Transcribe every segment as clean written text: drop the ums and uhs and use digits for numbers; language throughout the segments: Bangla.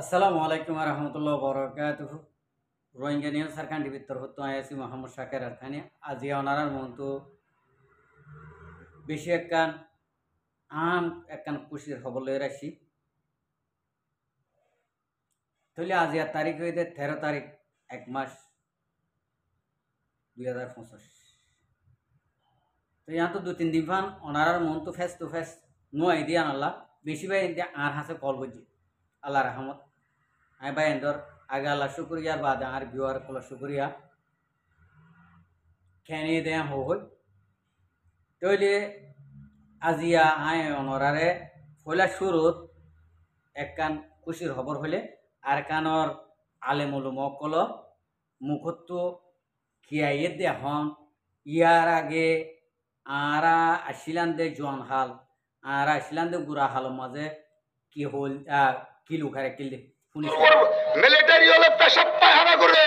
আসসালামু আলাইকুম রহমতুল্লাহ বরকাতুহ রোহিঙ্গা নিয়ে সরকার ভিতর হতো আয়াসি মোহাম্মদ শাকের আরখানি আজি অনারার মন্তু বেশি একখান একখান খুশির খবর লয়ে রাখছি তাহলে আজি আর তারিখ হইতে 13 তারিখ 1 মাস 2025 তো यहाँ तो 2-3 दिन फान অনারার মন্তু face to face no idea আল্লাহ বেশি ভাই আর হাসে কল বুঝি আল্লাহ রহমত আমি ভাই এন্দর আগে আল্লাহ শুক্রিয়া বাদ আর ভিউয়ার কল শুক্রিয়া খেয়ে দেয়া হই তৈলে আজিয়া আয় অনরারে পয়লা শুরুত একখান খুশির খবর হলে আর কানর আলেমুল মকল মুখত্ব খিয়াইয়ে দে হন ইয়ার আগে আরা আসিলান দে জোয়ান হাল আর আসিলান দে গুড়া হাল মাঝে কি হল কি লুখারে কিলে মিলিটারি হলে পেশাব পায়খানা করে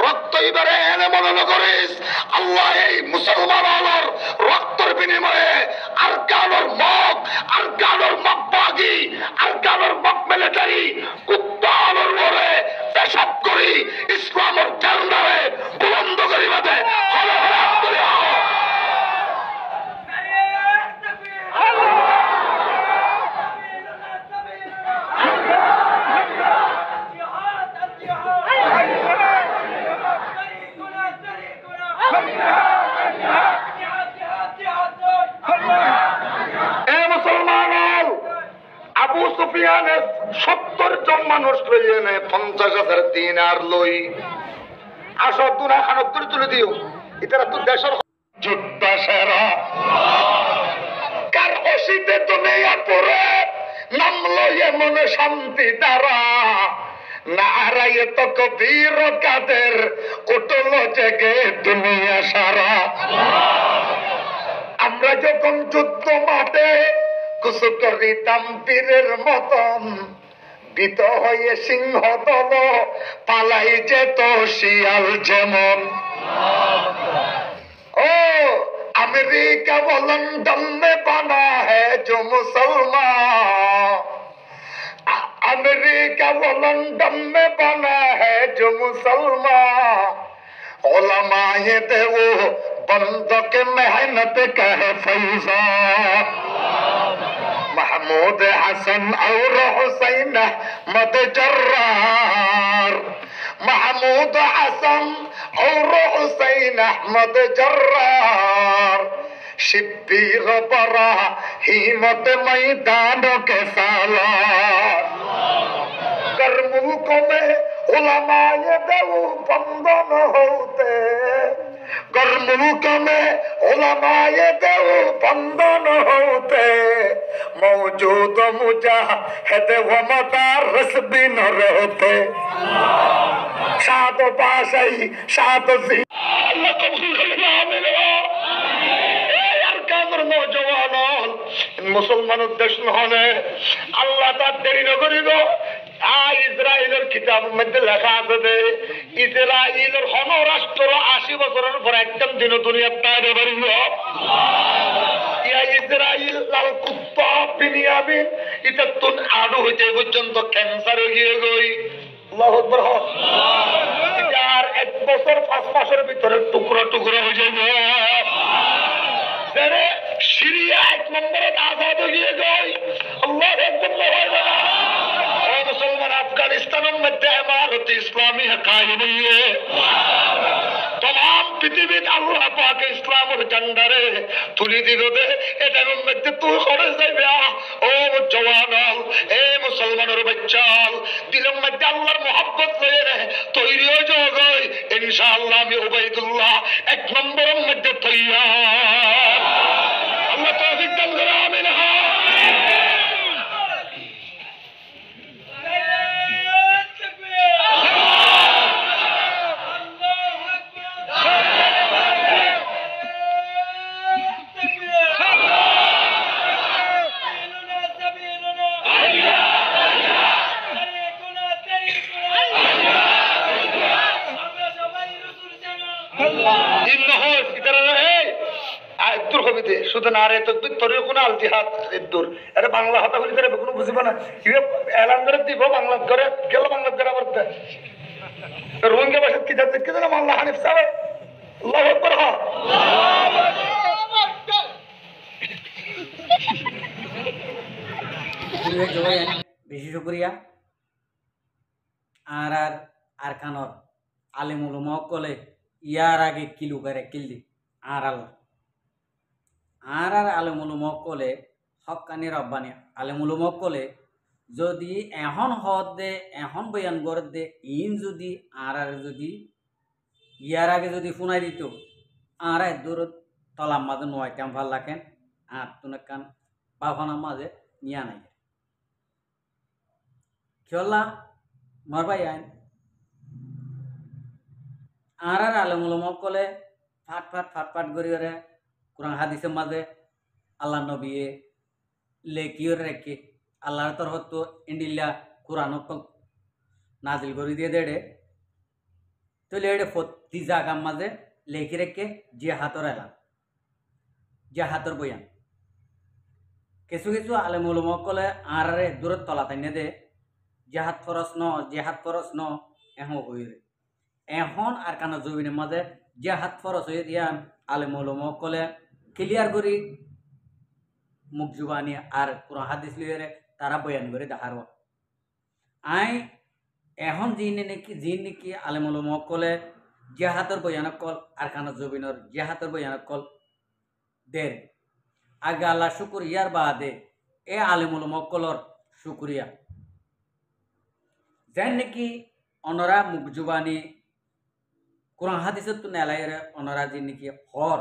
রক্ত এবারে এনে মনে করিস আল্লাহ এই মুসলমান আলোর রক্তের বিনিময়ে আর কানোর মক বাগি আর কানোর মক মিলিটারি কুত্তা আলোর মরে পেশাব করি ইসলামের ঝান্ডারে বুলন্দ করি বাদে হলে হলে আব্দুল আবু সুফিয়ানের 70 জন মানুষ লইয়ে নে 50,000 দিনার লই আসো দুনা খানত তুলে দিও এটা তো দেশের যোদ্ধা সেরা কার অসিতে দুনিয়া পড়ে নাম লইয়ে মনে শান্তি দ্বারা নারায়ে তো কবির কাদের উঠল জেগে দুনিয়া সারা আমরা যখন যুদ্ধ মাঠে কুসু করিতাম পীরের মতন বিত হয়ে সিংহ দল পালাই যেত শিয়াল যেমন ও अमेरिका वो लंदन में बना है जो मुसलमान अमेरिका वो लंदन में बना है जो मुसलमान उलमाए दे वो बंदों के मेहनत का है फैजा महमूद हसन और हुसैन मत जर्रार महमूद हसन और हुसैन अहमद जर्रार शिब्बीर बरा हिम्मत मैदानों के सालार कर मुल्कों में उलमाए देऊ बंदन होते कर मुल्कों में उलमाए देऊ बंदन होते मौजूद मुजाहिद व मदारस भी न रहते सादो पाशाई सादो सी अल्लाह कबूल करे आमीन ए यार कामर नौजवान मुसलमान देश নহলে আল্লাহ তার দেরি ন করিব ইসরায়েলের কিতাবের মধ্যে লেখা আছে যে ইসরায়েলের রাষ্ট্র 80 বছরের পর একদম দিন দুনিয়ার তাইরে বাড়িব ইসরায়েল লাল কুত্তা বিনিয়ামিন এটা তুন আড়ু হইতে পর্যন্ত ক্যান্সার হয়ে গই আল্লাহু আকবার আর 1 বছর 5 মাসের ভিতরে টুকরা টুকরা হয়ে যাবে যারা সিরিয়া 1 নম্বরে আজাদ হয়ে গই আল্লাহু আকবার मुसलमान अफगानिस्तान में इमारत इस्लामी है कायम है तमाम पृथ्वी अल्लाह पाक इस्लाम और झंडारे तुली दिल दे एटार मध्य तुई करे যাইবে ও জওয়ান এ মুসলমানের বাচ্চাল দিলের মধ্যে আল্লাহর mohabbat লয়ে রে তৈরি হয়ে যাও ইনশাআল্লাহ আমি উবাইদুল্লাহ 1 নম্বরের মধ্যে তৈয়ার আল্লাহ তৌফিক দান করে আমিন শুধু নারে তকবীর তরিও কোন আল জিহাদ দূর আরে বাংলা কথা বলি তারে কোনো বুঝিব না এলান করে দিব বাংলা করে শুক্রিয়া আর আরকানর আলিমুল মকলে ইয়ার আগে কিলু করে কিল্লি আর আল্লাহ আর আলিমুল মকলে হকানি রব্বানি আলিমুল মকলে যদি এখন হদ দে এখন বয়ান করে দে ইন যদি আর যদি ইয়ার আগে যদি শুনাই দিত আর দূর তলার মাঝে নয়টাম ভাল রাখেন আর তুনে কান বাফানার মাঝে নিয়া নাই খেলা মারবাই আইন আর আলমুল মকলে ফাট ফাট করি ওরে কোরআন হাদিসের মাঝে আল্লাহ নবীয়ে লেখিও রেখে আল্লাহর তরফ তো ইন্ডিল্লা কোরআন নাজিল করে দিয়ে দেড়ে তো লেড়ে ফতি জাগার মাঝে লেখি রেখে যে হাতর এলাম যে হাতর বয়ান কিছু কিছু আলেমুল মকলে আর দূরত তলা তাইনে দে জেহাদ ফরস ন এখন হইরে এখন আর কানা জমিনের মাঝে জেহাদ ফরস হয়ে দিয়ান আলেমুল মকলে ক্লিয়ার করি মুখ জুবানি আর কোরআন হাদিস লিয়ে তারা বয়ান করে দেখার আই এখন যি নাকি আলেমুল মকলে জেহাদর বয়ানক কল আর কানা জবিনর জেহাদর বয়ানক কল দের আগে আল্লাহ শুকুরিয়ার বাদে এ আলিমুল মকলর শুকুরিয়া যেন নাকি অনরা মুখ জুবানি কোরআন হাদিসত তো নেলাইরে অনরা যে নাকি হর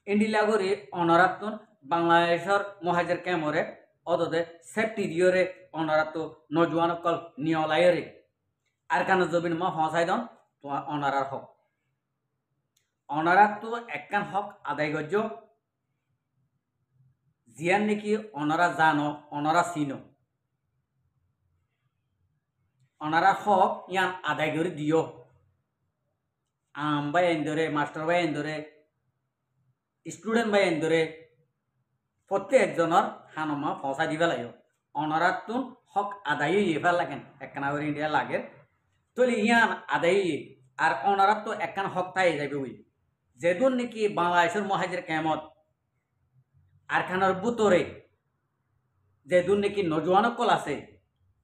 ইন্ডিলা করি অনরাতন বাংলাদেশের মহাজের ক্যামরে অদদে সেফটি দিয়রে অনরা তো নজওয়ান কল নিয়লাইরে আর কানা জবিন মা ফসাই দন তো অনারার হক অনারা তো একখান হক আদায় গজ্য জিয়ান নাকি অনারা জানো অনারা চিনো অনারা হক ইয়ান আদায় করে দিও আম বাই এন্দরে মাস্টার বাই এন্দরে স্টুডেন্ট বাই এন্দরে প্রত্যেকজনের হানমা ফসা দিবা লাগে অনারা তো হক আদায় এবার লাগেন একখানা করে ইন্ডিয়া লাগে তলি ইয়ান আদায় আর অনারা তো একখান হক তাই যাবে ওই যেদুন নাকি বাংলাদেশের মহাজের কেমত আর খানার বুতরে যেদুন নাকি নজওয়ান কল আছে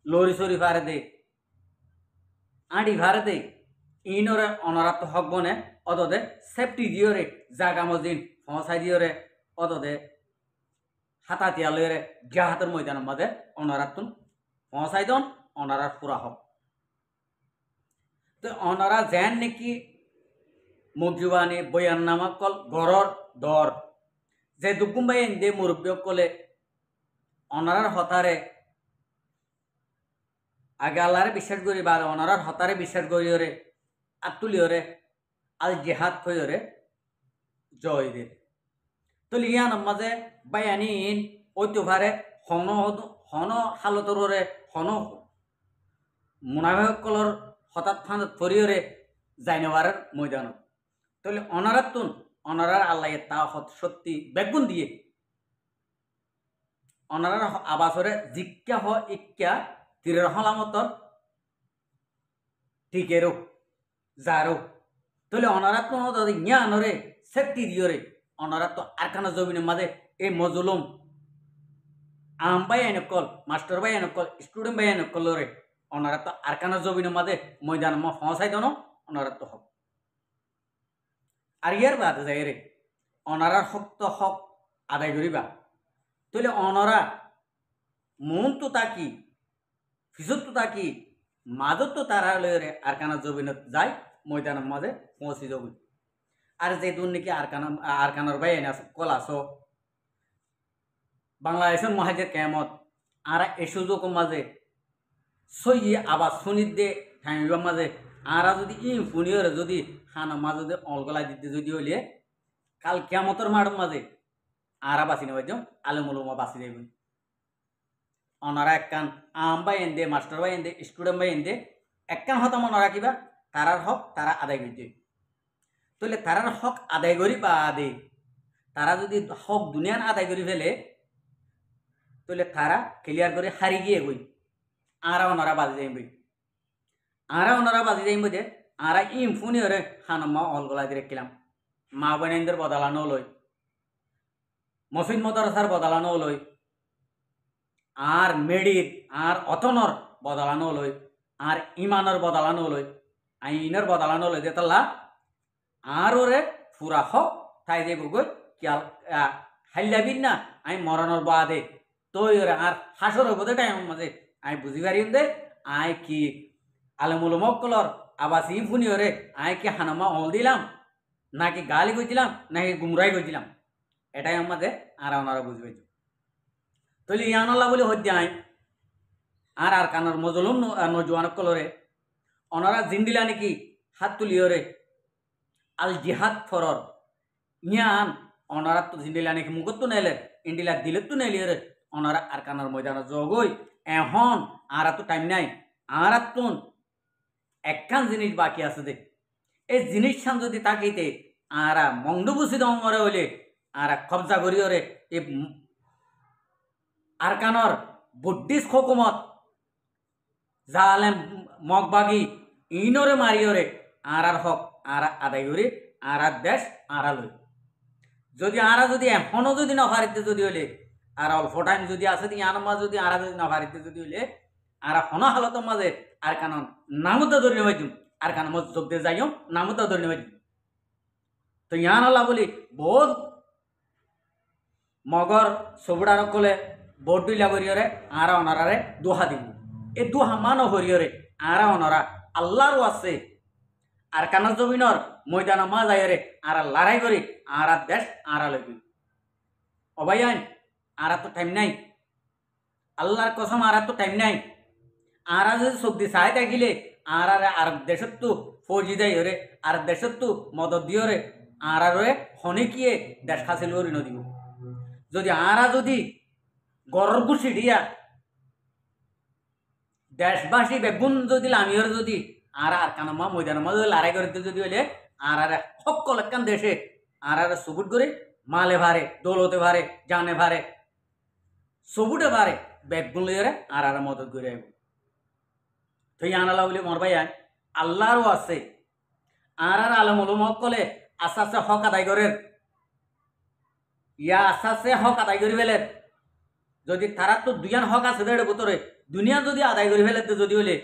লরি সরি ভারে দে আড়ি ভারে দে ইনরে অনারাত হক বনে অদদে সেফটি দিয়রে জাগা মজিন ফসাই দিয়রে অদদে হাতা তিয়ালরে জাহাতের ময়দানের মাঝে অনারাতুন ফসাই দন অনারার পুরা হক তো অনারা যেন নাকি মুখজুবানি বয়ান নামা কল গরর দর যে দুকুম্বাই এন্দে মুরব্বী কলে অনারার হতারে আগে আল্লাহরে বিশ্বাস করি বা অনারার হতারে বিশ্বাস করি ওরে আতুলি ওরে আল জেহাদ কই ওরে জয় দে তো লিয়ান মাঝে বায়ানিন ঐতিভারে হন হালতর ওরে হন মুনাফেক কলর হঠাৎ ফাঁদত ফরিওরে যাইনবারের ময়দানত তাহলে অনারাতুন অনারার আল্লাহ তা সত্যি বেগুন দিয়ে অনারার আবাসরে জিজ্ঞা হ ইক্যা তীরের হলামতর টিকেরও যারও তাহলে অনারাতুন জ্ঞানরে সেফটি দিয়রে অনারাত আরখানা জমিনের মাঝে এই মজলুম আম বাই আইনকল মাস্টার বাই আইনকল স্টুডেন্ট বাই আইনকলরে অনারাত আরখানা জমিনের মাঝে ময়দান ফসাই দন অনারাত হক আর ইয়ার বাদে যাই রে অনারার হক তো হক আদায় করিবা তাহলে অনরা মন তো তাকি ফিজত তো তাকি মাজত তো তারা লয়ে আরকানা জবিনত যায় ময়দানের মাঝে পৌঁছি যাব আর যে দূর নাকি আরকানার বাই এনে কল আসো বাংলাদেশের মহাজের কেমত আর এই সুযোগ মাঝে সই আবার শুনিত দে থামিবার মাঝে আরা যদি ইম ফুনিয়রে যদি হানা মাঝে যদি অলগলা দিতে যদি হইলে কাল কেমতর মাঠ মাঝে আরা বাঁচি নেওয়ার জন্য আলমুলমা বাঁচি দেবেন অনারা একখান আম বাই এন দে মাস্টার বাই এন দে স্টুডেন্ট বাই এন দে একখান হতাম অনারা কিবা তারার হক তারা আদায় করতে তাহলে তারার হক আদায় করি বা আদে তারা যদি হক দুনিয়ান আদায় করি ফেলে তাহলে তারা ক্লিয়ার করে হারি গিয়ে গই আরা ওনারা বাজি যাইব আরা ওনারা বাজি যাইব যে আরা ইম ফুনি ওরে হানমা অলগলা দিয়ে রেখলাম মা বোনেদের বদলানো লই মসজিদ মদরসার বদলানো লই আর মেডির আর অতনর বদলানো লই আর ইমানের বদলানো লই আইনের বদলানো লই যেতলা আর ওরে ফুরা হক তাই যে বুগই কিয়াল হাইলাবিন না আমি মরণর বাদে তৈ ওরে আর হাসর বোধে টাইম মাঝে আমি বুঝি পারিম দে আই কি আলমুল মক্কলর আবাস ইফুনি ওরে আই কি হানামা অল দিলাম নাকি গালি কইছিলাম নাকি গুমরাই কইছিলাম এটাই আমাদের আর ওনারা বুঝবে তৈলি ইয়ানাল্লাহ বলে হদ্যে আই আর কানার মজলুম নজওয়ান কলরে ওনারা জিন্দিলা নাকি হাত তুলিওরে আল জিহাদ ফরর ইয়ান ওনারা তো জিন্দিলা নাকি মুখত তো নেলে ইন্ডিলা দিলে তো নেলিওরে ওনারা আর কানার ময়দানে জগই এখন আর তো টাইম নাই আর তুন একখান জিনিস বাকি আছে দে এই জিনিসখান যদি তাকিতে আরা মংডুবুসি দমরে হইলে আর কবজা করিওরে এই আরকানর বুদ্ধিস্ট হুকুমত জালেম মগবাগি ইনরে মারিওরে আর হক আর আদায় করি আর দেশ আরা লই যদি আরা যদি এখনো যদি না পারিতে যদি হইলে আর অল্প টাইম যদি আছে ইয়ার মাঝে যদি আরা যদি না পারিতে যদি হইলে আর হন হালতের মাঝে আর কানন নামুদা ধরে নেবাই দিম আর কান মত যোগ দিয়ে যাইও নামুদা ধরে নেবাই দিম তো ইয়ান আল্লাহ বলি বহুত মগর সবুড়ার কলে বোট দুইলা করিয়রে আরা অনারারে দোহা দিব এই দোহা মানো হরিয়রে আরা অনারা আল্লাহরও আছে আর কানা জমিনর ময়দান মা যাইরে আরা লড়াই করি আরা দেশ আরা লবি অবাই আইন আরা তো টাইম নাই আল্লাহর কসম আরা তো টাইম নাই আরা যদি শক্তি চাই থাকিলে আর আর দেশত তো ফৌজি দেয় রে আর দেশত তো মদত দিও রে আরে হনিকিয়ে দেশ হাসিল করি নদীব যদি আরা যদি গর্বসি দিয়া দেশবাসী বেগুন যদি আমিওর যদি আর কানামা ময়দান মধ্যে লড়াই করতে যদি হইলে আর সকল একখান দেশে আর সবুট করে মালে ভারে দৌলতে ভারে জানে ভারে সবুটে ভারে বেগুন লইরে আর মদত করে আইব তো ইয়ানালা বলে মর ভাই আল্লাহরও আছে আর আলমুল মক্কলে আস্তে আস্তে হক আদায় করেন ইয়া আস্তে আস্তে হক আদায় করি ফেলেন যদি তারা তো দুইয়ান হক আছে দেড় ভিতরে দুনিয়া যদি আদায় করে ফেলে যদি হইলে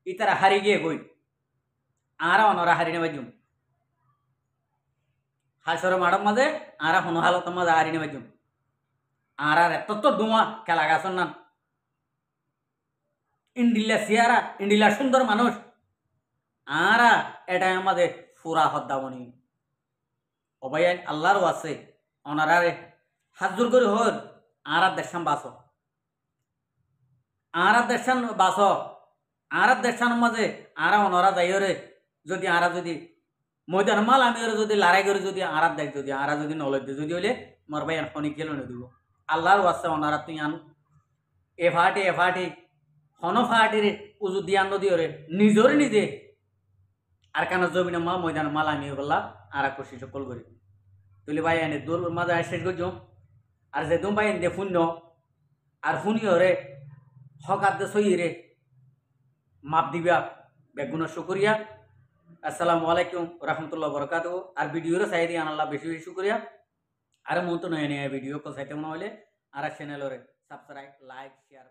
ই তারা হারি গিয়ে কই আর অনরা হারি নেবাই দিম হাসর মাডম মাঝে আর হন হালত মাঝে হারি নেবাই দিম আর এত তো ডুমা খেলা গাছন না ইন্ডিলা সিয়ারা ইন্ডিলা সুন্দর মানুষ আর এটা আমাদের ফুরা হদ্দাবনি অবাই আল্লাহরও আছে অনারারে হাত জোর করে হল আর দেশান বাস আর দেশান বাস আর দেশান মাঝে আর অনরা যাইরে যদি আর যদি ময়দান মাল আমি যদি লড়াই করে যদি আর দেখ যদি আর যদি নলেজ যদি হইলে মোর ভাই খনি খেলো দিব আল্লাহরও আছে অনারা তুই আন এফাটি হন ফাটিরে উজু দিয়া নদীরে নিজরে নিজে আর কানা জমিনে মা ময়দান মাল আমি বললা আর খুশি সকল করি তুলি ভাই এনে দূর মাঝে শেষ করছো আর যে দুম ভাই এনে শূন্য আর শুনিও রে হকাত সই রে মাপ দিবা বেগুনের শুকরিয়া আসসালামু আলাইকুম রহমতুল্লাহ বরকাত আর ভিডিওরে চাই দিয়ে আনাল্লাহ বেশি বেশি শুকরিয়া আর মন তো নয় ভিডিও কো চাইতে মনে হলে আর চ্যানেলরে সাবস্ক্রাইব লাইক শেয়ার